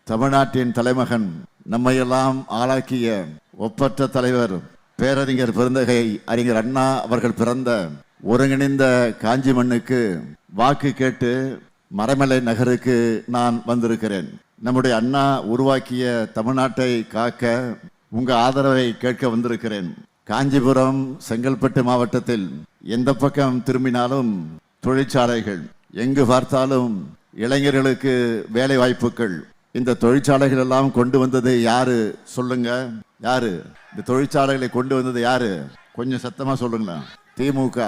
தமிழ்நாட்டின் தலைமகன், நம்மையெல்லாம் ஆளாக்கிய ஒப்பற்ற தலைவர் பேரறிஞர் பெருந்தகை அறிஞர் அண்ணா அவர்கள் பிறந்த ஒருங்கிணைந்த காஞ்சி மண்ணுக்கு வாக்கு கேட்டு மறைமலை நகருக்கு நான் வந்திருக்கிறேன். நம்முடைய அண்ணா உருவாக்கிய தமிழ்நாட்டை காக்க உங்க ஆதரவை கேட்க வந்திருக்கிறேன். காஞ்சிபுரம், செங்கல்பட்டு மாவட்டத்தில் எந்த பக்கம் திரும்பினாலும் தொழிற்சாலைகள், எங்கு பார்த்தாலும் இளைஞர்களுக்கு வேலை வாய்ப்புகள். இந்த தொழிற்சாலைகள் எல்லாம் கொண்டு வந்தது யாரு சொல்லுங்க? யாரு இந்த தொழிற்சாலைகளை கொண்டு வந்தது? யாரு? கொஞ்சம் சத்தமா சொல்லுங்களா? திமுக.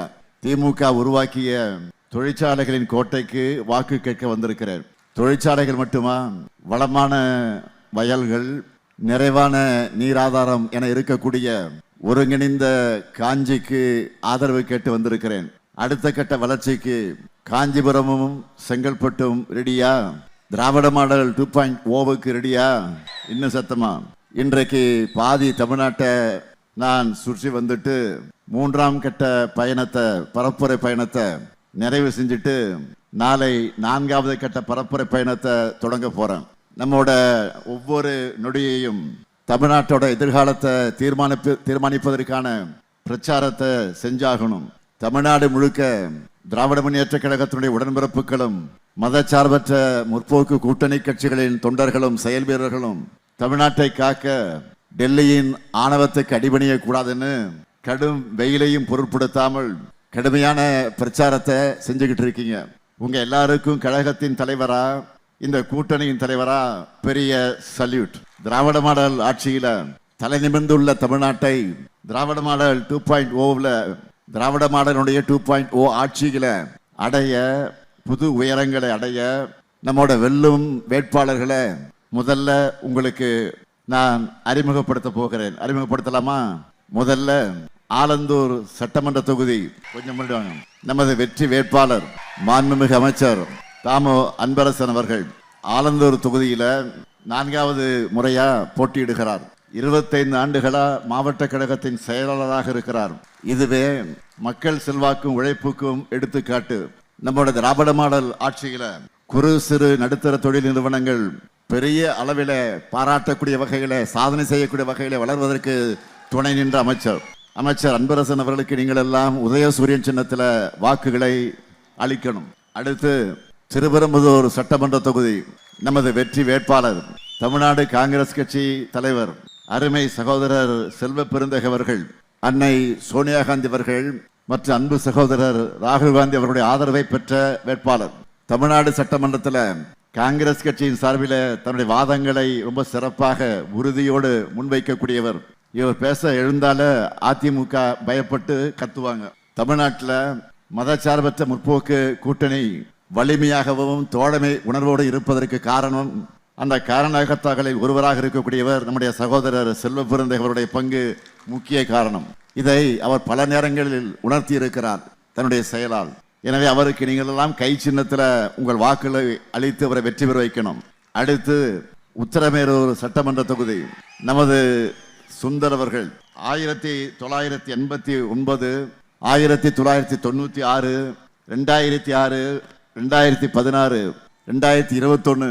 திமுக உருவாக்கிய தொழிற்சாலைகளின் கோட்டைக்கு வாக்கு கேட்க வந்திருக்கிறேன். தொழிற்சாலைகள் மட்டுமா, வளமான வயல்கள், நிறைவான நீராதாரம் என இருக்கக்கூடிய ஒருங்கிணைந்த காஞ்சிக்கு ஆதரவு கேட்டு வந்திருக்கிறேன். அடுத்த கட்ட வளர்ச்சிக்கு காஞ்சிபுரமும் செங்கல்பட்டும் ரெடியா? திராவிட மாடல் 2.0க்கு ரெடியா? இன்னும் சத்தமா. இன்றைக்கு பாதி தமிழ்நாட்டை நான் சுற்றி வந்துட்டு 3ஆம் கட்ட பயணத்தை, பரப்புரை பயணத்தை நிறைவு செஞ்சுட்டு நாளை 4வது கட்ட பரப்புரை பயணத்தை தொடங்க போறேன். நம்மோட ஒவ்வொரு நொடியையும் தமிழ்நாட்டோட எதிர்காலத்தை தீர்மானிப்பதற்கான பிரச்சாரத்தை செஞ்சாகணும். தமிழ்நாடு முழுக்க திராவிட முன்னேற்ற கழகத்தினுடைய உடன்பிறப்புகளும் மதச்சார்பற்ற முற்போக்கு கூட்டணி கட்சிகளின் தொண்டர்களும் செயல் வீரர்களும் தமிழ்நாட்டை காக்க டெல்லியின் ஆணவத்துக்கு அடிபணிய கூடாதுன்னு கடும் வெயிலையும் பொருட்படுத்தாமல் கடுமையான பிரச்சாரத்தை செஞ்சுக்கிட்டு இருக்கீங்க. உங்க எல்லாருக்கும் கழகத்தின் தலைவரா, இந்த கூட்டணியின் தலைவரா பெரிய சல்யூட். திராவிட மாடல் ஆட்சியில தலை நிமிர்ந்துள்ள தமிழ்நாட்டை திராவிட மாடல் 2.0ல, திராவிட மாடலுடைய 2.0 ஆட்சிகளை அடைய, புது உயரங்களை அடைய நம்மோட வெல்லும் வேட்பாளர்களை முதல்ல உங்களுக்கு நான் அறிமுகப்படுத்த போகிறேன். அறிமுகப்படுத்தலாமா? முதல்ல ஆலந்தூர் சட்டமன்ற தொகுதி, கொஞ்சம் முன்னாடி நமது வெற்றி வேட்பாளர் மாண்புமிகு அமைச்சர் தாமோ அன்பரசன் அவர்கள் ஆலந்தூர் தொகுதியில 4வது முறையா போட்டியிடுகிறார். 25 ஆண்டுகளா மாவட்ட கழகத்தின் செயலாளராக இருக்கிறார். இதுவே மக்கள் செல்வாக்கும் உழைப்புக்கும் எடுத்துக்காட்டு. நம்மளோட திராவிட மாடல் ஆட்சியில குறு சிறு நடுத்தர தொழில் நிறுவனங்கள் பெரிய அளவில பாராட்டக்கூடிய வகையில, சாதனை செய்யக்கூடிய வகையில வளர்வதற்கு துணை நின்ற அமைச்சர் அன்பரசன் அவர்களுக்கு நீங்கள் எல்லாம் உதயசூரியன் சின்னத்துல வாக்குகளை அளிக்கணும். அடுத்து திருப்பெரும்புதூர் சட்டமன்ற தொகுதி நமது வெற்றி வேட்பாளர் தமிழ்நாடு காங்கிரஸ் கட்சி தலைவர் அருமை சகோதரர் செல்வ பெருந்தகை அவர்கள், அன்னை சோனியா காந்தி அவர்கள் மற்றும் அன்பு சகோதரர் ராகுல் காந்தி அவர்களுடைய ஆதரவை பெற்ற வேட்பாளர். தமிழ்நாடு சட்டமன்றத்தில் காங்கிரஸ் கட்சியின் சார்பில் தன்னுடைய வாதங்களை ரொம்ப சிறப்பாக உறுதியோடு முன்வைக்கக்கூடியவர். இவர் பேச எழுந்தால அதிமுக பயப்பட்டு கத்துவாங்க. தமிழ்நாட்டில் மதச்சார்பற்ற முற்போக்கு கூட்டணி வலிமையாகவும் தோழமை உணர்வோடு இருப்பதற்கு காரணம், அந்த காரணகர்த்தாக்களில் ஒருவராக இருக்கக்கூடியவர் நம்முடைய சகோதரர் செல்வ பெருந்தகை பங்கு முக்கிய காரணம். இதை அவர் பல நேரங்களில் உணர்த்தி இருக்கிறார் தன்னுடைய செயலால். எனவே அவருக்கு நீங்கள் எல்லாம் கை சின்னத்தில் உங்கள் வாக்குகளை அளித்து அவரை வெற்றி பெற வைக்கணும். அடுத்து உத்தரமேரூர் சட்டமன்ற தொகுதி நமது சுந்தர் அவர்கள் 1989, 1996, 2006, 2016, 2021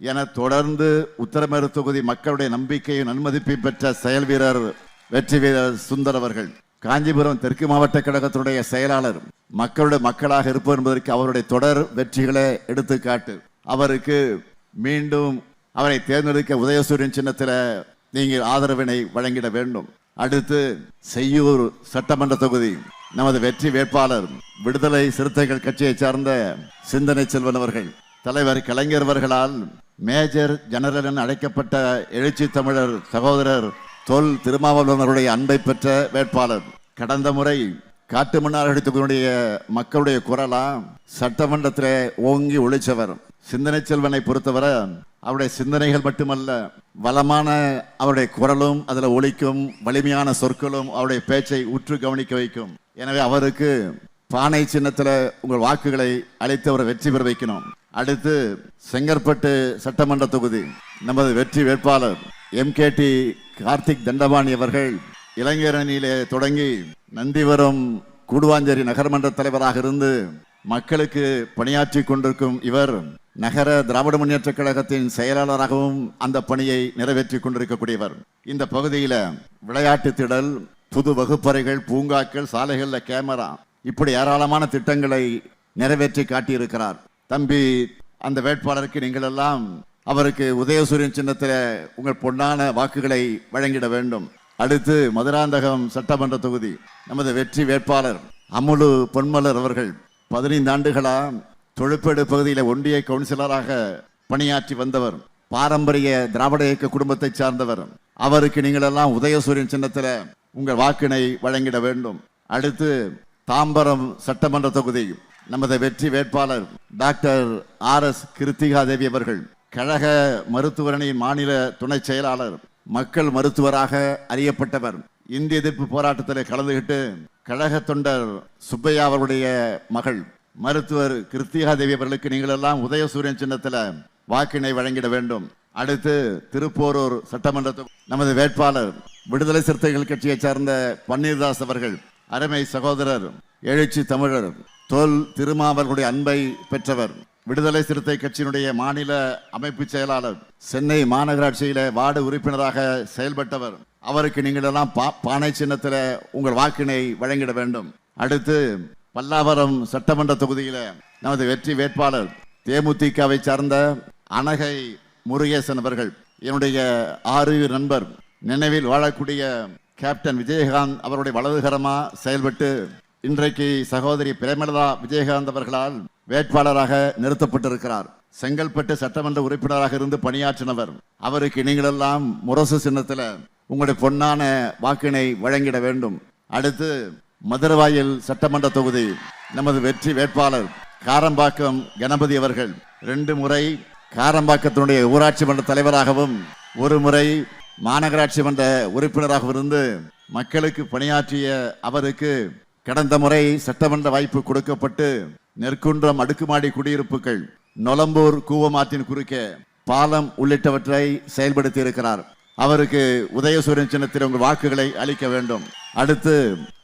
என தொடர்ந்து உத்தரமேரூர் தொகுதி மக்களுடைய நம்பிக்கையும் நன்மதிப்பையும் பெற்ற செயல் வீரர் வெற்றி வீரர் சுந்தர் அவர்கள். காஞ்சிபுரம் தெற்கு மாவட்ட கழகத்தினுடைய செயலாளர், மக்களுடைய மக்களாக இருப்பவர் என்பதற்கு அவருடைய தொடர் வெற்றிகளை எடுத்துக்காட்டு. அவருக்கு மீண்டும் அவரை தேர்ந்தெடுக்க உதயசூரியன் சின்னத்தில் நீங்கள் ஆதரவினை வழங்கிட வேண்டும். அடுத்து செய்யூர் சட்டமன்ற தொகுதி நமது வெற்றி வேட்பாளர் விடுதலை சிறுத்தைகள் கட்சியை சார்ந்த சிந்தனை செல்வன் அவர்கள், தலைவர் கலைஞர் அவர்களால் மேஜர் ஜெனரல் என அழைக்கப்பட்ட எழுச்சி தமிழர் சகோதரர் தொல் திருமாவளவனுடைய அன்பை பெற்ற வேட்பாளர். கடந்த முறை காட்டுமன்னார்குடி தொகுதியுடைய மக்களுடைய குரலா சட்டமன்றத்திலே ஓங்கி ஒழிச்சவர். சிந்தனை செல்வனை பொறுத்தவரை அவருடைய சிந்தனைகள் மட்டுமல்ல, வளமான அவருடைய குரலும் அதுல ஒலிக்கும், வலிமையான சொற்களும் அவருடைய பேச்சை உற்று கவனிக்க வைக்கும். எனவே அவருக்கு பானை சின்னத்துல உங்கள் வாக்குகளை அளித்து அவரை வெற்றி பெற வைக்கணும். அடுத்து செங்கற்பட்டு சட்டமன்ற தொகுதி நமது வெற்றி வேட்பாளர் MKT கார்த்திக் தண்டபாணி அவர்கள் இளைஞரணியிலே தொடங்கி நந்திவரம் கூடுவாஞ்சேரி நகர்மன்ற தலைவராக இருந்து மக்களுக்கு பணியாற்றி கொண்டிருக்கும் இவர் நகர திராவிட முன்னேற்ற கழகத்தின் செயலாளராகவும் அந்த பணியை நிறைவேற்றி கொண்டிருக்கக்கூடியவர். இந்த பகுதியில விளையாட்டு திடல், புது வகுப்பறைகள், பூங்காக்கள், சாலைகள்ல கேமரா, இப்படி ஏராளமான திட்டங்களை நிறைவேற்றி காட்டியிருக்கிறார். தம்பி, அந்த வேட்பாளருக்கு நீங்கள் எல்லாம் அவருக்கு உதயசூரியன் சின்னத்தில் உங்கள் பொன்னான வாக்குகளை வழங்கிட வேண்டும். அடுத்து மதுராந்தகம் சட்டமன்ற தொகுதி நமது வெற்றி வேட்பாளர் அமுலு பொன்மலர் அவர்கள் 15 ஆண்டுகளா தொழுப்பேடு பகுதியில் ஒன்றிய கவுன்சிலராக பணியாற்றி வந்தவர். பாரம்பரிய திராவிட இயக்க குடும்பத்தை சார்ந்தவர். அவருக்கு நீங்கள் எல்லாம் உதயசூரியன் சின்னத்தில் உங்கள் வாக்கினை வழங்கிட வேண்டும். அடுத்து தாம்பரம் சட்டமன்ற தொகுதி நமது வெற்றி வேட்பாளர் டாக்டர் RS கிருத்திகா தேவி அவர்கள் கழக மருத்துவரணியின் மாநில துணை செயலாளர், மக்கள் மருத்துவராக அறியப்பட்டவர். இந்திய எதிர்ப்பு போராட்டத்தில் கலந்துகிட்டு கழக தொண்டர் சுப்பையா அவருடைய மகள் மருத்துவர் கிருத்திகா தேவி அவர்களுக்கு நீங்கள் எல்லாம் உதயசூரியன் சின்னத்தில் வாக்கினை வழங்கிட வேண்டும். அடுத்து திருப்போரூர் சட்டமன்ற நமது வேட்பாளர் விடுதலை சிறுத்தைகள் கட்சியை சார்ந்த பன்னீர்தாஸ் அவர்கள், அருமை சகோதரர், எழுச்சி தமிழர், தொல் திருமாவர்களுடைய அன்பை பெற்றவர், விடுதலை சிறுத்தை கட்சியினுடைய மாநில அமைப்பு செயலாளர், சென்னை மாநகராட்சியில வார்டு உறுப்பினராக செயல்பட்டவர். அவருக்கு நீங்கள் எல்லாம் பானை சின்னத்தில் உங்கள் வாக்கினை வழங்கிட வேண்டும். அடுத்து பல்லாவரம் சட்டமன்ற தொகுதியில நமது வெற்றி வேட்பாளர் தேமுதிகவை சார்ந்த அனகை முருகேசன் அவர்கள், என்னுடைய ஆறு நண்பர், நினைவில் வாழக்கூடிய கேப்டன் விஜயகாந்த் அவருடைய வலதுகரமா செயல்பட்டு இன்றைக்கு சகோதரி பிரேமலதா விஜயகாந்த் அவர்களால் வேட்பாளராக நிறுத்தப்பட்டிருக்கிறார். செங்கல்பட்டு சட்டமன்ற உறுப்பினராக இருந்து பணியாற்றினவர். அவருக்கு நீங்களெல்லாம் முரசு சின்னத்தில் உங்களுடைய பொன்னான வாக்கினை வழங்கிட வேண்டும். அடுத்து மதுரவாயல் சட்டமன்ற தொகுதி நமது வெற்றி வேட்பாளர் காரம்பாக்கம் கணபதி அவர்கள் 2 முறை காரம்பாக்கத்தினுடைய ஊராட்சி மன்ற தலைவராகவும் 1 முறை மாநகராட்சி மன்ற உறுப்பினராக இருந்து மக்களுக்கு பணியாற்றிய அவருக்கு கடந்த முறை சட்டமன்ற வாய்ப்பு கொடுக்கப்பட்டு நெற்குன்றம் அடுக்குமாடி குடியிருப்புகள், நொலம்பூர் கூவமாற்றின் குறுக்கே பாலம் உள்ளிட்டவற்றை செயல்படுத்தி இருக்கிறார். அவருக்கு உதயசூரியன் சின்னத்தில் உங்கள் வாக்குகளை அளிக்க வேண்டும். அடுத்து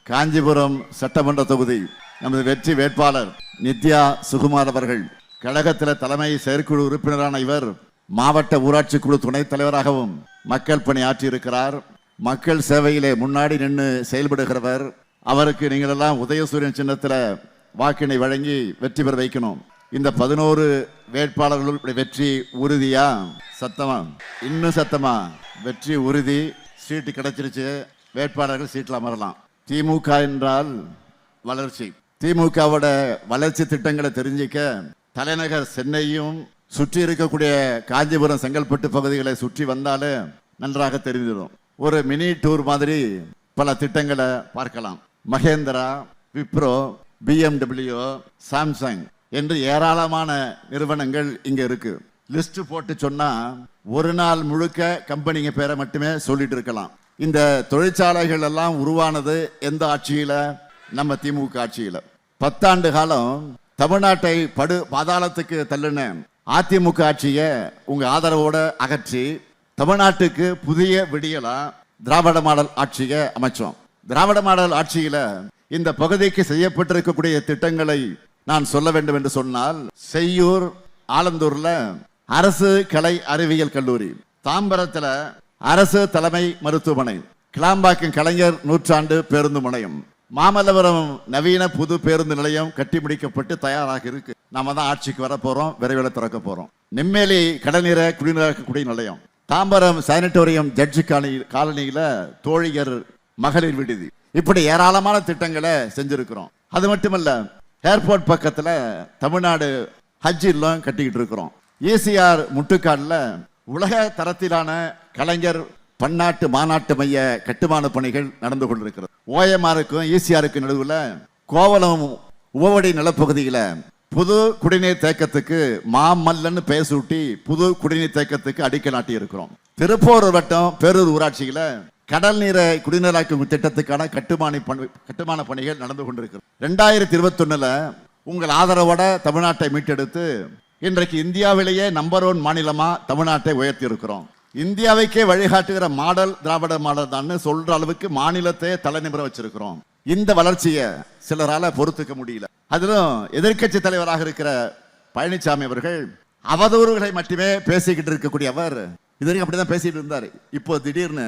காஞ்சிபுரம் சட்டமன்ற தொகுதி நமது வெற்றி வேட்பாளர் நித்யா சுகுமார் அவர்கள், கழகத்தில் தலைமை செயற்குழு உறுப்பினரான இவர் மாவட்ட ஊராட்சி குழு துணைத் தலைவராகவும் மக்கள் பணி ஆற்றி இருக்கிறார். மக்கள் சேவையிலே முன்னாடி நின்று செயல்படுகிறவர். அவருக்கு நீங்கள் எல்லாம் உதயசூரியன் சின்னத்தில் வாக்கினை வழங்கி வெற்றி பெற வைக்கணும். இந்த 11 வேட்பாளர்களுடைய வெற்றி உறுதியா? சத்தமா? இன்னும் சத்தமா? வெற்றி உறுதி. சீட்டு கிடைச்சிருச்சு. வேட்பாளர்கள் சீட்டில் அமரலாம். திமுக என்றால் வளர்ச்சி. திமுகவோட வளர்ச்சி திட்டங்களை தெரிஞ்சிக்க தலைநகர் சென்னையும் சுற்றி இருக்கக்கூடிய காஞ்சிபுரம் செங்கல்பட்டு பகுதிகளை சுற்றி வந்தாலே நன்றாக தெரிஞ்சிடும். ஒரு மினி டூர் மாதிரி பல திட்டங்களை பார்க்கலாம். மகேந்திரா, விப்ரோ, BMW, சாம்சங் என்று ஏராளமான நிறுவனங்கள் இங்க இருக்கு. லிஸ்ட் போட்டு சொன்னா ஒரு நாள் முழுக்க கம்பெனிங்க பேரை மட்டுமே சொல்லிட்டு இருக்கலாம். இந்த தொழிற்சாலைகள் எல்லாம் உருவானது எந்த ஆட்சியில? நம்ம திமுக ஆட்சியில. 10 ஆண்டு காலம் தமிழ்நாட்டை படு பாதாளத்துக்கு தள்ளுன அதிமுக ஆட்சியை உங்க ஆதரவோட அகற்றி தமிழ்நாட்டுக்கு புதிய விடியலா திராவிட மாடல் ஆட்சியை அமைச்சோம். திராவிட மாடல் ஆட்சியில இந்த பகுதிக்கு செய்யப்பட்டிருக்கக்கூடிய திட்டங்களை நான் சொல்ல வேண்டும் என்று சொன்னால், செய்யூர் ஆலந்தூர்ல அரசு கலை அறிவியல் கல்லூரி, தாம்பரத்துல அரசு தலைமை மருத்துவமனை, கிளாம்பாக்கம் கலைஞர் நூற்றாண்டு பேருந்து முனையம், மாமல்லபுரம் நவீன புது பேருந்து நிலையம் கட்டி முடிக்கப்பட்டு தயாராக இருக்கு. நாம தான் ஆட்சிக்கு வர போறோம், விரைவில் திறக்க போறோம். நெம்மேலி கடல்நீர குடிநீர் நிலையம், தாம்பரம் சானிட்டோரியம் ஜட்ஜி காலனியில தோழியர் மகளிர் விடுதி, இப்படி ஏராளமான திட்டங்களை செஞ்சிருக்கிறோம். அது மட்டுமல்ல, ஏர்போர்ட் பக்கத்துல தமிழ்நாடு ஹஜ் இல்லம் கட்டிக்கிட்டு இருக்கிறோம். ECR முட்டுக்காடுல உலக தரத்திலான கலைஞர் பன்னாட்டு மாநாட்டு மைய கட்டுமான பணிகள் நடந்து கொண்டிருக்கிறது. OMRக்கும் ECRக்கும் நடுவில் கோவளம் உவவடி நிலப்பகுதியில புது குடிநீர் தேக்கத்துக்கு மாமல்லன்னு பெயர் சூட்டி புது குடிநீர் தேக்கத்துக்கு அடிக்கல் நாட்டி இருக்கிறோம். திருப்போரூர் வட்டம் பேரூர் ஊராட்சியில கடல் நீரை குடிநீராக்கும் திட்டத்துக்கான கட்டுமான பணிகள் நடந்து கொண்டிருக்கிறது. 2021 உங்கள் ஆதரவோட தமிழ்நாட்டை மீட்டெடுத்து இன்றைக்கு இந்தியாவிலேயே நம்பர் 1 மாநிலமா தமிழ்நாட்டை உயர்த்தி இருக்கிறோம். இந்தியாவைக்கே வழிகாட்டுகிற மாடல் திராவிட மாடல் தான் சொல்ற அளவுக்கு மாநிலத்தை தலைநிமிர வச்சிருக்கிறோம். இந்த வளர்ச்சியை சிலரால பொறுத்துக்க முடியல. அதிலும் எதிர்க்கட்சி தலைவராக இருக்கிற பழனிசாமி அவர்கள் அவதூறுகளை மட்டுமே பேசிக்கிட்டு இருக்கக்கூடிய அவர் இதுவரைக்கும் அப்படிதான் பேசிட்டு இருந்தாரு. இப்போ திடீர்னு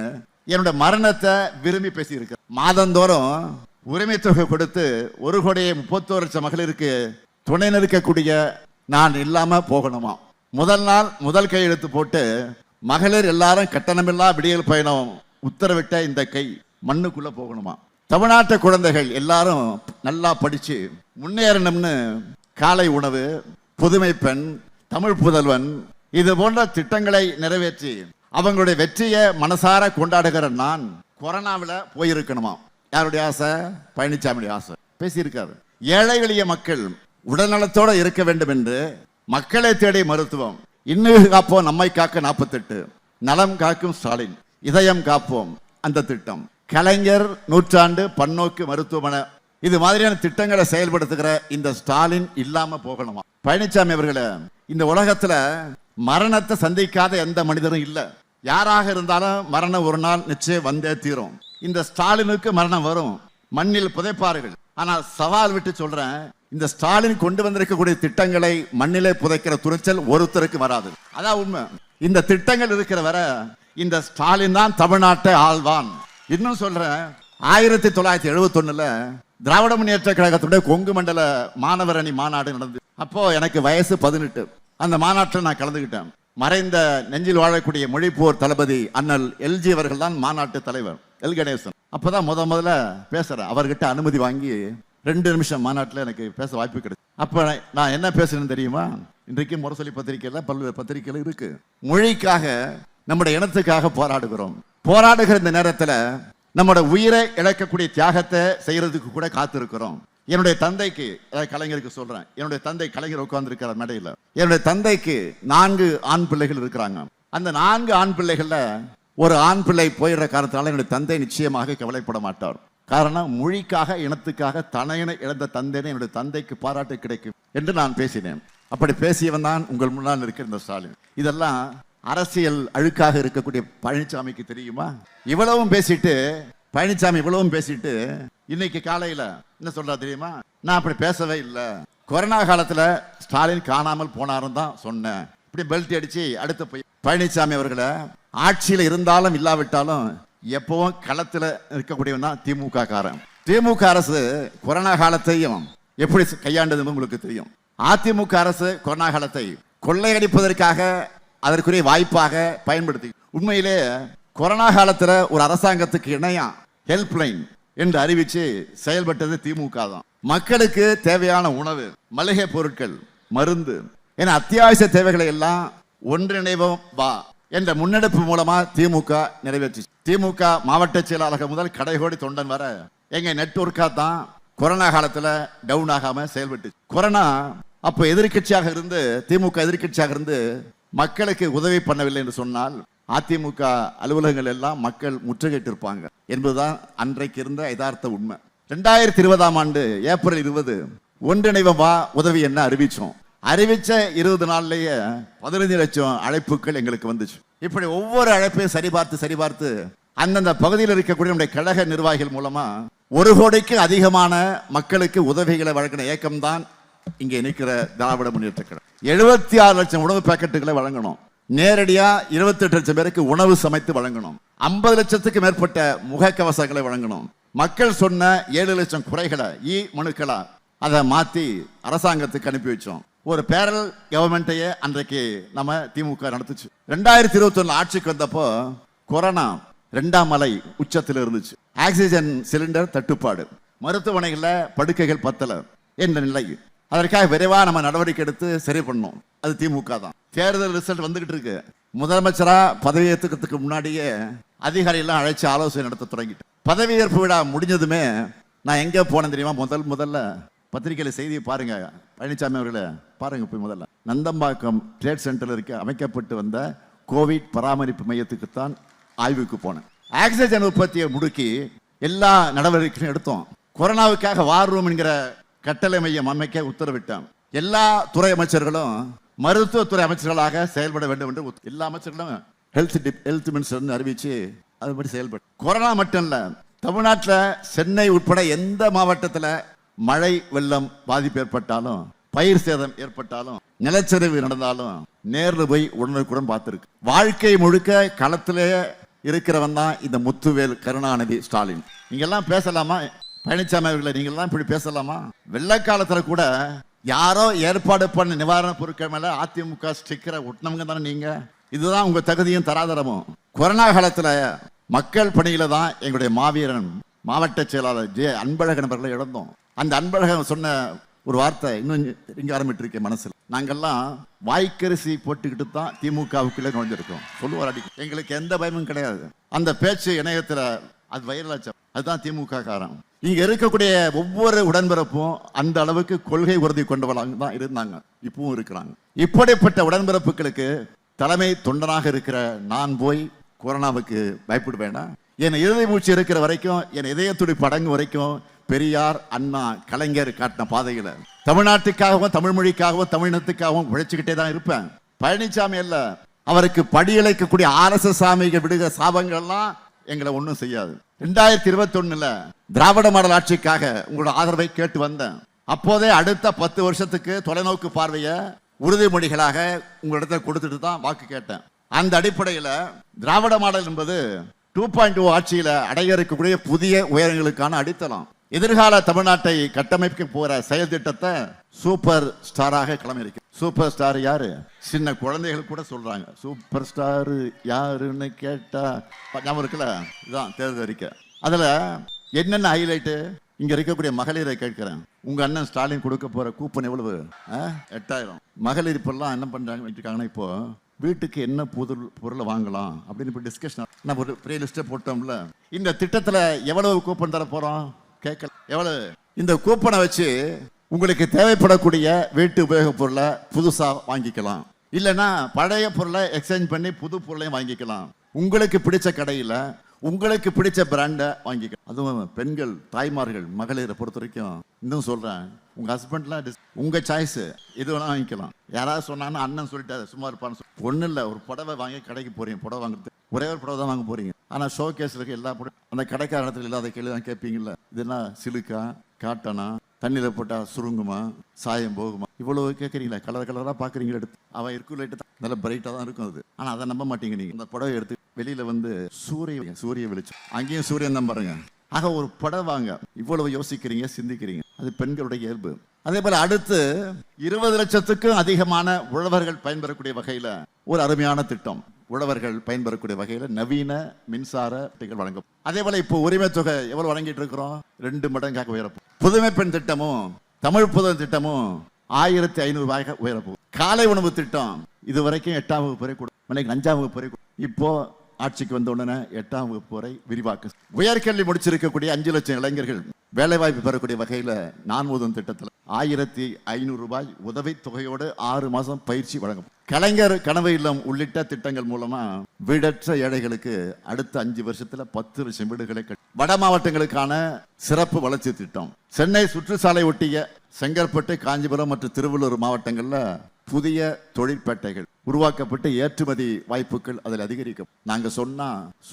என்னோட மரணத்தை விரும்பி பேசி இருக்க, மாதந்தோறும் உரிமை தொகை கொடுத்து 1,31,00,000 மகளிருக்கு துணை நிற்கக்கூடிய நான் இல்லாம போகணுமா, முதல் நாள் முதல் கையெழுத்து போட்டு மகளிர் எல்லாரும் கட்டணமில்லா விடியல் பயணம் உத்தரவிட்ட இந்த கை மண்ணுக்குள்ள போகணுமா, தமிழ்நாட்டு குழந்தைகள் எல்லாரும் நல்லா படிச்சு முன்னேறணும்னு காலை உணவு, புதுமை பெண், தமிழ் புதல்வன் இது போன்ற திட்டங்களை நிறைவேற்றி அவங்களுடைய வெற்றியை மனசார கொண்டாடுகிற நான் கொரோனாவில் போயிருக்கணுமா. யாருடைய ஆசை? பழனிசாமியுடைய ஆசை. பேசியிருக்காரு. ஏழை எளிய மக்கள் உடல்நலத்தோடு இருக்க வேண்டும் என்று மக்களை தேடி மருத்துவம், இன்னும் காப்போம் நம்மை காக்க 48, நலம் காக்கும் ஸ்டாலின், இதயம் காப்போம் அந்த திட்டம், கலைஞர் நூற்றாண்டு பன்னோக்கு மருத்துவமனை, இது மாதிரியான திட்டங்களை செயல்படுத்துகிற இந்த ஸ்டாலின் இல்லாம போகணுமா. பழனிசாமி அவர்களே, இந்த உலகத்துல மரணத்தை சந்திக்காத எந்த மனிதரும் இல்ல. யாராக இருந்தாலும் மரணம் ஒரு நாள் நிச்சயம் வந்தே தீரும். இந்த ஸ்டாலினுக்கு மரணம் வரும், மண்ணில் புதைப்பார்கள். ஆனால் சவால் விட்டு சொல்றேன், இந்த ஸ்டாலின் கொண்டு வந்திருக்கக்கூடிய திட்டங்களை மண்ணிலே புதைக்கிற துணிச்சல் ஒருத்தருக்கு வராது. அதான் உண்மை. இந்த திட்டங்கள் இருக்கிற வரை இந்த ஸ்டாலின் தான் தமிழ்நாட்டை ஆள்வான். இன்னும் சொல்றேன், 1971 திராவிட முன்னேற்ற கழகத்துடைய கொங்கு மண்டல மாணவர் அணி மாநாடு நடந்தது. அப்போ எனக்கு வயசு 18. அந்த மாநாட்டில் நான் கலந்துகிட்டேன். மறைந்த நெஞ்சில் வாழக்கூடிய மொழிப்போர் தளபதி அண்ணல் எல்ஜி அவர்கள் தான் மாநாட்டு தலைவர், எல் கணேசன். அப்பதான் முதல்ல பேசுறேன். அவர்கிட்ட அனுமதி வாங்கி 2 நிமிஷம் மாநாட்டில் எனக்கு பேச வாய்ப்பு கிடைச்சு. அப்ப நான் என்ன பேசுறேன்னு தெரியுமா? இன்றைக்கு முரசொலி பத்திரிகையில பல்வேறு பத்திரிகைகள் இருக்கு. மொழிக்காக நம்முடைய இனத்துக்காக போராடுகிறோம். போராடுகிற இந்த நேரத்தில் நம்மளோட உயிரை இழக்கக்கூடிய தியாகத்தை செய்யறதுக்கு கூட காத்திருக்கிறோம். என்னுடைய தந்தைக்கு, கலைஞருக்கு சொல்றேன், என்னுடைய தந்தை கலைஞர் உட்கார்ந்து இருக்கிற மேடையில், என்னுடைய தந்தைக்கு 4 ஆண் பிள்ளைகள் இருக்கிறாங்க. அந்த 4 ஆண் பிள்ளைகள்ல ஒரு ஆண் பிள்ளை போயிடுற காரணத்தினால என்னுடைய தந்தை நிச்சயமாக கவலைப்பட மாட்டார். காரணம், மொழிக்காக இனத்துக்காக தனையனை இழந்த தந்தைன்னு என்னுடைய தந்தைக்கு பாராட்டு கிடைக்கும் என்று நான் பேசினேன். அப்படி பேசியவன் தான் உங்கள் முன்னால் இருக்கிற இந்த ஸ்டாலின். இதெல்லாம் அரசியல் அழுக்காக இருக்கக்கூடிய பழனிசாமிக்கு தெரியுமா? இவ்வளவும் பேசிட்டு பழனிசாமி இவ்வளவும் பேசிட்டு இன்னைக்கு காலையில என்ன சொல்றா தெரியுமா? நான் அப்படி பேசவே இல்லை, கொரோனா காலத்துல ஸ்டாலின் காணாமல் போனாரும் தான் சொன்னேன். இப்படி பெல்ட் அடிச்சு அடுத்து போய் பழனிசாமி அவர்களை ஆட்சியில இருந்தாலும் இல்லாவிட்டாலும் எப்பவும் களத்துல இருக்கக்கூடியவன் தான் திமுக காரன். திமுக அரசு கொரோனா காலத்தையும் எப்படி கையாண்டது உங்களுக்கு தெரியும். அதிமுக அரசு கொரோனா காலத்தை கொள்ளையடிப்பதற்காக அதற்குரிய வாய்ப்பாக பயன்படுத்தி, உண்மையிலே கொரோனா காலத்துல ஒரு அரசாங்கத்துக்கு இணையா ஹெல்ப்லைன் என்று அறிவிச்சு செயல்பட்டது திமுக தான். மக்களுக்கு தேவையான உணவு, மளிகை பொருட்கள், மருந்து என அத்தியாவசிய தேவைகளை எல்லாம் ஒன்றிணைவோம் வா என்ற முன்னெடுப்பு மூலமா திமுக நிறைவேற்றி. திமுக மாவட்ட செயலாளர்கள் முதல் கடைகோடி தொண்டன் வர எங்க நெட்வொர்க்கா தான் கொரோனா காலத்துல டவுன் ஆகாம செயல்பட்டு. கொரோனா அப்போ எதிர்கட்சியாக இருந்து, திமுக எதிர்கட்சியாக இருந்து மக்களுக்கு உதவி பண்ணவில்லை என்று சொன்னால் அதிமுக அலுவலகங்கள் எல்லாம் மக்கள் முற்றுகையிட்டிருப்பாங்க என்பதுதான் அன்றைக்கு இருந்த யதார்த்த உண்மை. 2020 ஏப்ரல் 20 ஒன்றிணைவம் வா உதவி என்ன அறிவிச்சோம். அறிவிச்ச 20 நாள்லயே 15 லட்சம் அழைப்புகள் எங்களுக்கு வந்துச்சு. இப்படி ஒவ்வொரு அழைப்பையும் சரிபார்த்து அந்தந்த பகுதியில் இருக்கக்கூடிய நம்முடைய கழக நிர்வாகிகள் மூலமா 1 கோடிக்கு அதிகமான மக்களுக்கு உதவிகளை வழங்கின இயக்கம் தான் இங்கே நிற்கிற திராவிட முன்னேற்ற கழகம். 76 லட்சம் உணவு பாக்கெட்டுகளை வழங்கணும். நேரடியா 28 லட்சம் பேருக்கு உணவு சமைத்து வழங்கணும். 50 லட்சத்துக்கு மேற்பட்ட முகக்கவசங்களை வழங்கணும். மக்கள் சொன்ன 7 லட்சம் குறைகளை மனுக்களா அதை மாத்தி அரசாங்கத்துக்கு அனுப்பி வச்சோம். ஒரு பேரல் கவர்மெண்ட்டையே அன்றைக்கு நம்ம திமுக நடத்துச்சு. 2021 ஆட்சிக்கு வந்தப்போ கொரோனா 2ஆம் அலை உச்சத்தில் இருந்துச்சு. ஆக்சிஜன் சிலிண்டர் தட்டுப்பாடு, மருத்துவமனைகளில் படுக்கைகள் பத்தல என்ற நிலை. அதற்காக விரைவா நம்ம நடவடிக்கை எடுத்து சரி பண்ணோம். அது திமுக தான். தேர்தல் ரிசல்ட் வந்துகிட்டு இருக்கு. முதலமைச்சரா பதவி ஏற்றுக்கிறதுக்கு முன்னாடியே அதிகாரிகள் அழைச்சு ஆலோசனை நடத்த தொடங்கிட்டு, பதவியேற்பு விழா முடிஞ்சதுமே நான் எங்க போனேன் தெரியுமா? முதல்ல பத்திரிகையில செய்தியை பாருங்க, பழனிசாமி அவர்களே பாருங்க. போய் முதல்ல நந்தம்பாக்கம் ட்ரேட் சென்டர்ல இருக்க அமைக்கப்பட்டு வந்த கோவிட் பராமரிப்பு மையத்துக்குத்தான் ஆய்வுக்கு போனேன். ஆக்சிஜன் உற்பத்தியை முடுக்கி எல்லா நடவடிக்கையும் எடுத்தோம். கொரோனாவுக்காக வார் ரூம் என்கிற கட்டளை மையம் அமைக்க உத்தரவிட்டோம். எல்லா துறை அமைச்சர்களும் மருத்துவத்துறை அமைச்சர்களாக செயல்பட வேண்டும் என்று எல்லா அமைச்சர்களும் ஹெல்த் மினிஸ்டர் அறிவிச்சு அதுபடி செயல்படும். கொரோனா மட்டும் இல்ல, தமிழ்நாட்டில் சென்னை உட்பட எந்த மாவட்டத்தில் மழை வெள்ளம் பாதிப்பு ஏற்பட்டாலும், பயிர் சேதம் ஏற்பட்டாலும், நிலச்சரிவு நடந்தாலும் நேரில் போய் உடனுக்குடன் பார்த்துருக்கு. வாழ்க்கை முழுக்க களத்திலே இருக்கிறவன் தான் இந்த முத்துவேல் கருணாநிதி ஸ்டாலின். நீங்கெல்லாம் பேசலாமா? பழனிசாமி அவர்களை நீங்கெல்லாம் இப்படி பேசலாமா? வெள்ளக்காலத்துல கூட யாரோ ஏற்பாடு பண்ண நிவாரண பொருட்கள் மேல அதிமுக ஸ்டிக்கரை ஒட்டினவங்க தானே நீங்க. இதுதான் உங்க தகுதியும் தராதரமும். கொரோனா காலத்துல மக்கள் பணியில தான் எங்களுடைய மாவீரன் மாவட்ட செயலாளர் ஜே அன்பழகன் அவர்களை இழந்தோம். அந்த அன்பழகன் சொன்ன ஒரு வார்த்தை இன்னும் இங்க ஆரம்பிட்டு மனசுல. நாங்கெல்லாம் வாய்க்கரிசி போட்டுக்கிட்டு தான் திமுகவுக்குள்ளே நுழைஞ்சிருக்கோம் சொல்லுவார் அடி. எங்களுக்கு எந்த பயமும் கிடையாது. அந்த பேச்சு இணையத்துல அது வைரலாச்சு. அதுதான் திமுக காரம். இங்க இருக்கக்கூடிய ஒவ்வொரு உடன்பிறப்பும் அந்த அளவுக்கு கொள்கை உறுதி கொண்டவர்களாக தான் இருந்தாங்க, இப்பவும் இருக்கிறாங்க. இப்படிப்பட்ட உடன்பிறப்புகளுக்கு தலைமை தொண்டனாக இருக்கிற நான் போய் கொரோனாவுக்கு பயப்படுவேனா? என் இறுதி மூச்சு இருக்கிற வரைக்கும், என் இதயத்துடி படங்கு வரைக்கும் பெரியார், அண்ணா, கலைஞர் காட்டின பாதையில தமிழ்நாட்டுக்காகவும் தமிழ் மொழிக்காகவும் தமிழினத்துக்காகவும் உழைச்சுக்கிட்டே தான் இருப்பேன். பழனிசாமி அல்ல, அவருக்கு படியழைக்கக்கூடிய RSS சாமிகள் விடுகிற சாபங்கள்லாம் எங்களை ஒன்றும் செய்யாது. 2021 திராவிட மாடல் ஆட்சிக்காக உங்களோட ஆதரவை கேட்டு வந்தேன். அப்போதே அடுத்த 10 வருஷத்துக்கு தொலைநோக்கு பார்வையை உறுதிமொழிகளாக உங்களிடத்தில் கொடுத்துட்டு தான் வாக்கு கேட்டேன். அந்த அடிப்படையில் திராவிட மாடல் என்பது 2.0 ஆட்சியில அடைய இருக்கக்கூடிய புதிய உயரங்களுக்கான அடித்தளம். எதிர்கால தமிழ்நாட்டை கட்டமைக்க போற செயல் திட்டத்தை சூப்பர் ஸ்டாராக கிளம்பியிருக்கு. சூப்பர் ஸ்டார் யாரு? சின்ன குழந்தைகள் கூட சொல்றாங்க சூப்பர் ஸ்டார் யாருன்னு கேட்டா ஞாபகம் இருக்குல்ல? இதுதான் தேர்தல் அறிக்கை. அதுல என்னென்ன ஹைலைட்டு இங்க இருக்கக்கூடிய மகளிரை கேட்கிறேன். உங்க அண்ணன் ஸ்டாலின் கொடுக்க போற கூப்பன் எவ்வளவு? 8000. மகளிர் இப்பெல்லாம் என்ன பண்றாங்க? இப்போ வீட்டுக்கு என்ன பொருளை வாங்கலாம் அப்படின்னு இப்போ டிஸ்கஷன் நம்ம ஒரு பெரிய லிஸ்ட்டை போட்டோம்ல. இந்த திட்டத்தில் எவ்வளவு கூப்பன் தர போறோம் கேட்கல. எவ்வளவு? இந்த கூப்பனை வச்சு உங்களுக்கு தேவைப்படக்கூடிய வீட்டு உபயோக பொருளை புதுசா வாங்கிக்கலாம், இல்லைன்னா பழைய பொருளை எக்ஸ்சேஞ்ச் பண்ணி புது பொருளையும் வாங்கிக்கலாம். உங்களுக்கு பிடிச்ச கடையில் உங்களுக்கு பிடிச்ச பிராண்டை வாங்கிக்கலாம். அதுவும் பெண்கள், தாய்மார்கள், மகளிரை பொறுத்த வரைக்கும் இன்னும் சொல்றேன், உங்க ஹஸ்பண்ட்லாம் உங்க சாய்ஸ், எது வேணா வாங்கிக்கலாம். யாராவது சொன்னாங்கன்னா அண்ணன் சொல்லிட்டாரு சும்மா இருப்பான்னு ஒன்றும் இல்லை. ஒரு புடவை வாங்கி கடைக்கு போறீங்க, புடவை வாங்குறது ஒரே ஒரு புடவை தான் வாங்க போறீங்க. ஆனால் ஷோ கேஸ்ல இருக்க எல்லா புடவை அந்த கடைக்கார இடத்துல இல்லாத கேள்வி தான் கேட்பீங்கல்ல. இதுனா சிலுக்கா, காட்டனா, தண்ணியில் போட்டா சுருங்குமா, சாயம் போகுமா, இவ்வளவு கேட்குறீங்களா? கலர் கலராக பார்க்குறீங்களா? எடுத்து அவன் இருக்கும் லைட்டு தான் நல்லா பிரைட்டாக தான் இருக்கும் அது. ஆனால் அதை நம்ப மாட்டீங்க நீங்க. அந்த புடவை எடுத்து வெளியில வந்து சூரிய வெளிச்சம், அங்கேயும் சூரியன் தான் பாருங்க. ஆக ஒரு படம் வாங்க இவ்வளவு யோசிக்கிறீங்க, சிந்திக்கிறீங்க. அது பெண்களுடைய இயல்பு. அதே போல அடுத்து 20 லட்சத்துக்கும் அதிகமான உழவர்கள் பயன்பெறக்கூடிய வகையில ஒரு அருமையான திட்டம். உழவர்கள் பயன்பெறக்கூடிய வகையில நவீன மின்சார பெட்டிகள் வழங்கும். அதே போல இப்போ உரிமை தொகை எவ்வளவு வழங்கிட்டு இருக்கிறோம்? 2 மடங்காக உயரப்போம். புதுமை பெண் திட்டமும் தமிழ் புதன் திட்டமும் 1500 ரூபாய்க்கு உயரப்போகும். காலை உணவு திட்டம் இதுவரைக்கும் 8ஆம் வகுப்பு வரை கூட, 5ஆம் வகுப்பு வரை. இப்போ ஆட்சிக்கு வந்த உடனே 8ஆம் வகுப்பு வரை விரிவாக்கு. உயர்கல்வி முடிச்சிருக்கக்கூடிய 5 லட்சம் இளைஞர்கள் வேலை வாய்ப்பு பெறக்கூடிய வகையில நான் உதவும் திட்டத்தில் 1500 ரூபாய் உதவி தொகையோடு 6 மாசம் பயிற்சி வழங்கும். கலைஞர் கனவு இல்லம் உள்ளிட்ட திட்டங்கள் மூலமா வீடற்ற ஏழைகளுக்கு அடுத்த 5 வருஷத்துல 10 லட்சம் வீடுகளை கட்டி. வட மாவட்டங்களுக்கான சிறப்பு வளர்ச்சி திட்டம். சென்னை சுற்றுச்சாலை ஒட்டிய செங்கற்பட்டு, காஞ்சிபுரம் மற்றும் திருவள்ளூர் மாவட்டங்கள்ல புதிய தொழிற்பேட்டைகள் உருவாக்கப்பட்டு ஏற்றுமதி வாய்ப்புகள் அதில் அதிகரிக்கும். நாங்க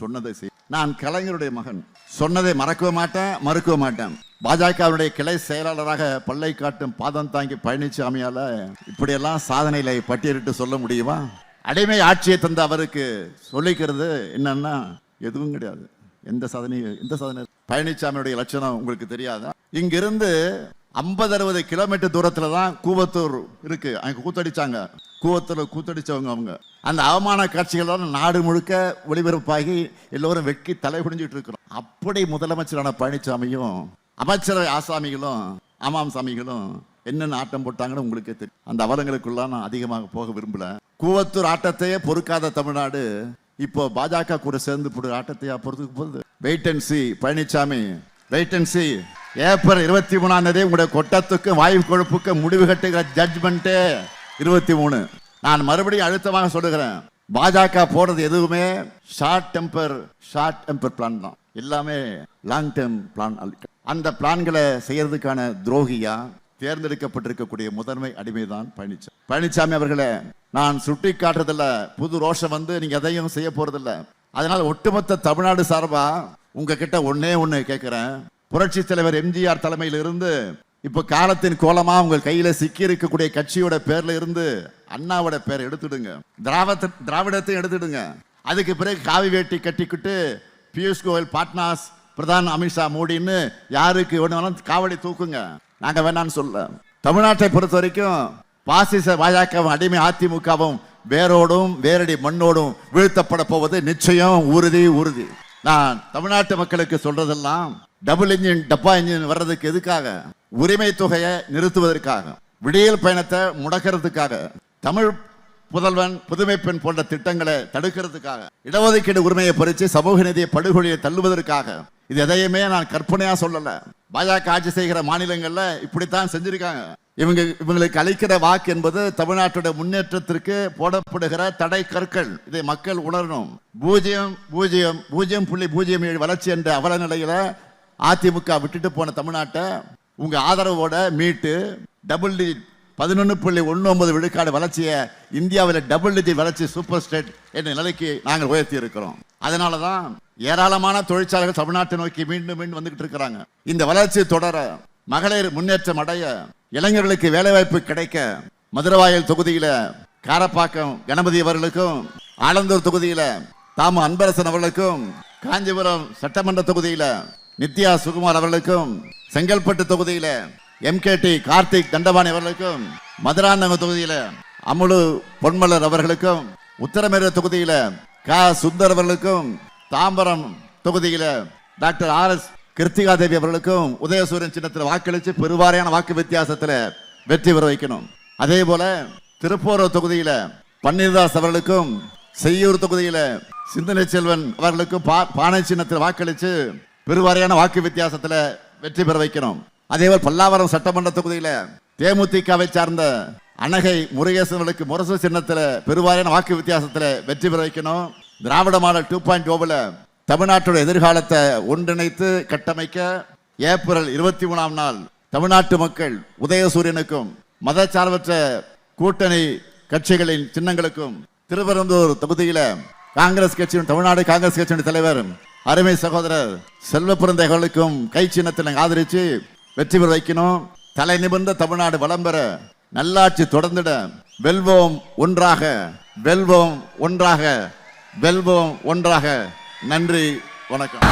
சொன்னதை செய். நான் கலைஞருடைய மகன், சொன்னதை மறக்க மாட்டேன், மறுக்க மாட்டேன். பாஜகவுடைய கிளை செயலாளராக பல்லை காட்டும் பாதம் தாங்கி பழனிசாமியால இப்படியெல்லாம் சாதனைகளை பட்டியலிட்டு சொல்ல முடியுமா? அடிமை ஆட்சியை தந்த அவருக்கு சொல்லிக்கிறது என்னன்னா எதுவும் கிடையாது. எந்த சாதனை பழனிசாமியுடைய லட்சணம் உங்களுக்கு தெரியாதா? இங்கிருந்து 50-60 கிலோமீட்டர் தூரத்துல தான் கூவத்தூர் இருக்கு. அங்க கூத்தடிச்சாங்க. கூவத்தூர்ல கூத்தடிச்சவங்க அவங்க. அந்த அவமான காட்சிகள் நாடு முழுக்க ஒளிபரப்பாகி எல்லோரும் வெட்கி தலை குடிஞ்சிட்டு இருக்கிறோம். அப்படி முதலமைச்சரான பழனிசாமியும் அமைச்சரவை ஆசாமிகளும் ஆமாம் சாமிகளும் என்னென்ன ஆட்டம் போட்டாங்கன்னு உங்களுக்கே தெரியும். அந்த அவலங்களுக்குள்ள நான் அதிகமாக போக விரும்பல. கூவத்தூர் ஆட்டத்தையே பொறுக்காத தமிழ்நாடு இப்போ பாஜக கூட சேர்ந்து போடுற ஆட்டத்தையா பொறுத்துக்கு போகுது. Wait and see Palaniswami, wait and see. April 23ஆம் தேதி உங்களுடைய கொட்டத்துக்கு வாயு கொழுப்புக்கு முடிவு கட்டுகிற ஜட்ஜ்மெண்ட் 23. நான் மறுபடியும் அழுத்தமாக சொல்லுகிறேன், பாஜக போடுறது எதுவுமே ஷார்ட் டெம்பர் பிளான் தான். எல்லாமே லாங் டேர்ம் பிளான். அந்த பிளான்களை செய்யறதுக்கான துரோகியா தேர்ந்தெடுக்கப்பட்டிருக்கக்கூடிய முதன்மை அடிமைதான் பழனிசாமி. பழனிசாமி அவர்களை நான் சுட்டி காட்டுறதில்ல, புது ரோஷம் வந்து நீங்க எதையும் செய்ய போறதில்ல. அதனால ஒட்டுமொத்த தமிழ்நாடு சார்பா உங்ககிட்ட ஒண்ணு கேட்கிறேன். புரட்சி தலைவர் எம்ஜிஆர் தலைமையில் இருந்து இப்ப காலத்தின் கோலமா உங்கள் கையில சிக்கி இருக்கக்கூடிய கட்சியோட பேர்ல இருந்து அண்ணாவோட பேர் எடுத்துடுங்க, திராவிடத்தை எடுத்துடுங்க. அதுக்கு பிறகு காவி வேட்டி கட்டிக்கிட்டு பியூஷ் கோயல் பாட்னாஸ் பிரதான் அமித்ஷா மோடின்னு யாருக்கு வேணாலும் காவடி தூக்குங்க, நாங்க வேணான்னு சொல்ல. தமிழ்நாட்டை பொறுத்த வரைக்கும் பாசிச பாஜகவும் அடிமை அதிமுகவும் வேரோடும் வேரடி மண்ணோடும் வீழ்த்தப்பட போவது நிச்சயம், உறுதி உறுதி. நான் தமிழ்நாட்டு மக்களுக்கு சொல்றதெல்லாம் டபுள் இன்ஜின் டப்பா இன்ஜின் வர்றதுக்கு எதுக்காக? உரிமை தொகையை நிறுத்துவதற்காக, விடியல் பயணத்தை முடக்கிறதுக்காக, தமிழ் புதல்வன் புதுமை பெண் போன்ற திட்டங்களை தடுக்கிறதுக்காக, இடஒதுக்கீடு உரிமையை பறித்து சமூக நீதியை படுகொலியை தள்ளுவதற்காக. இது எதையுமே நான் கற்பனையா சொல்லல. பாஜக ஆட்சி செய்கிற மாநிலங்கள்ல இப்படித்தான் செஞ்சிருக்காங்க. இவங்களுக்கு அளிக்கிற வாக்கு என்பது தமிழ்நாட்டுடைய முன்னேற்றத்திற்கு போடப்படுகிற தடை கற்கள். இதை மக்கள் உணரணும். 0.007 வளர்ச்சி என்ற அவல நிலையில அதிமுக விட்டுட்டு போன தமிழ்நாட்டை உங்க ஆதரவோட மீட்டு டபுள் டிஜிட் 11.19 விழுக்காடு வளர்ச்சியை இந்தியாவில் டபுள் டிஜிட் வளர்ச்சி சூப்பர் ஸ்டேட் என்ற நிலைக்கு நாங்கள் உயர்த்தி இருக்கிறோம். அதனாலதான் ஏராளமான தொழிற்சாலைகள் தமிழ்நாட்டை நோக்கி மீண்டும் மீண்டும் வந்துகிட்டு இருக்கிறாங்க. இந்த வளர்ச்சி தொடர, மகளிர் முன்னேற்றம் அடைய, இளைஞர்களுக்கு வேலைவாய்ப்பு கிடைக்க, மதுரவாயல் தொகுதியில காரப்பாக்கம் கணபதி அவர்களுக்கும், ஆலந்தூர் தொகுதியில தாமு அன்பரசன் அவர்களுக்கும், காஞ்சிபுரம் சட்டமன்ற தொகுதியில நித்யா சுகுமார் அவர்களுக்கும், செங்கல்பட்டு தொகுதியில MKT கார்த்திக் தண்டபாணி அவர்களுக்கும், மதுராந்தகம் தொகுதியில அமுலு பொன்மலர் அவர்களுக்கும், உத்தரமேரு தொகுதியில சுந்தர் அவர்களுக்கும், தாம்பரம் தொகுதியில டாக்டர் RS கிருத்திகா தேவி அவர்களுக்கும் உதயசூரியன் சின்னத்தில் வாக்களித்து பெருவாரியான வாக்கு வித்தியாசத்தில் வெற்றி பெற வைக்கணும். அதே போல திருப்பூர் தொகுதியில பன்னீர்தாஸ் அவர்களுக்கும், செய்யூர் தொகுதியில சிந்தனை செல்வன் அவர்களுக்கும் பானை சின்னத்தில் வாக்களித்து பெருவாரியான வாக்கு வித்தியாசத்தில் வெற்றி பெற வைக்கணும். அதேபோல் பல்லாவரம் சட்டமன்ற தொகுதியில தேமுதிகவை சார்ந்த அனகை முருகேசனுக்கு முரசு சின்னத்தில் பெருவாரியான வாக்கு வித்தியாசத்தில் வெற்றி பெற வைக்கணும். திராவிட மாடல் 2.0 தமிழ்நாட்டோட எதிர்காலத்தை ஒன்றிணைத்து கட்டமைக்க ஏப்ரல் 23ஆம் நாள் தமிழ்நாட்டு மக்கள் உதயசூரியனுக்கும் மதச்சார்பற்ற கூட்டணி கட்சிகளின் சின்னங்களுக்கும் திருப்பரந்தூர் தொகுதியில காங்கிரஸ் கட்சியின் தமிழ்நாடு காங்கிரஸ் கட்சியின் தலைவர் அருமை சகோதரர் செல்வ பிறந்தைகளுக்கும் கை சின்னத்தில் ஆதரித்து வெற்றி பெற வைக்கணும். தலை நிமிர்ந்த தமிழ்நாடு வளம் பெற, நல்லாட்சி தொடர்ந்திட வெல்வோம் ஒன்றாக, வெல்வோம் ஒன்றாக, வெல்வோம் ஒன்றாக. நன்றி, வணக்கம்.